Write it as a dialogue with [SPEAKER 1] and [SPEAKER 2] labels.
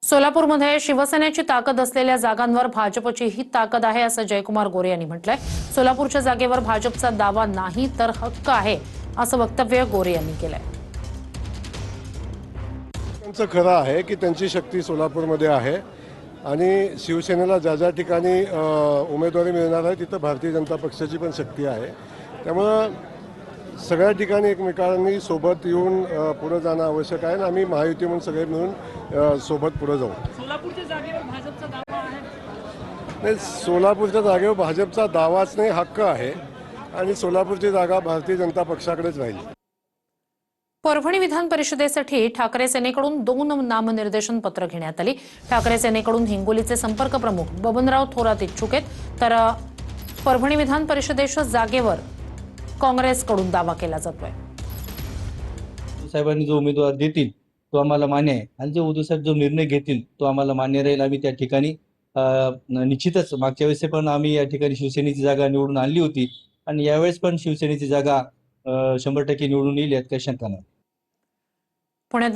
[SPEAKER 1] सोलापूरमध्ये शिवसेनेची ताकद असलेल्या जागांवर भाजपची ही ताकद आहे असं जयकुमार गोरे यांनी म्हटलंय। सोलापूरच्या जागेवर भाजपचा दावा नाही तर हक्क आहे असं वक्तव्य गोरे यांनी केलंय।
[SPEAKER 2] त्यांचं खरं आहे की त्यांची शक्ती सोलापूरमध्ये आहे आणि शिवसेनेला ज्या ज्या ठिकाणी उमेदवारी मिळणार आहे तिथं भारतीय जनता पक्षाची पण शक्ती आहे। त्यामुळं सगळ्या ठिकाणी एकमेकांनी सोबत येऊन पुढे जाणं आवश्यक आहे आणि आम्ही महायुती म्हणून सगळे मिळून सोबत पुढे जाऊ।
[SPEAKER 3] सोलापूरच्या जागेवर भाजपचा दावा आहे?
[SPEAKER 2] नाही, सोलापूरच्या जागेवर भाजपचा दावाच नाही, हक्क आहे आणि सोलापूरची जागा भारतीय जनता पक्षाकडेच राहील।
[SPEAKER 1] परभणी विधान परिषदेसाठी ठाकरे सेनेकडून 2 नामनिर्देशन पत्र घेण्यात आली। ठाकरे सेनेकडून हिंगोलीचे संपर्क प्रमुख बबनराव थोरात इच्छुक आहेत, तर परभणी विधान परिषदेच्या जागेवर काँग्रेसकडून दावा केला जातोय।
[SPEAKER 4] साहेबांनी जो उमेदवार देतील तो आम्हाला मान्य आहे आणि जो उद्धव साहेब जो निर्णय घेतील तो आम्हाला मान्य राहील। आम्ही त्या ठिकाणी निश्चितच मागच्या वेळेस पण आम्ही या ठिकाणी शिवसेनेची जागा निवडून आणली होती आणि यावेळेस पण शिवसेनेची जागा 100% निवडून येईल यात काही शंका नाही।
[SPEAKER 1] पुण्यात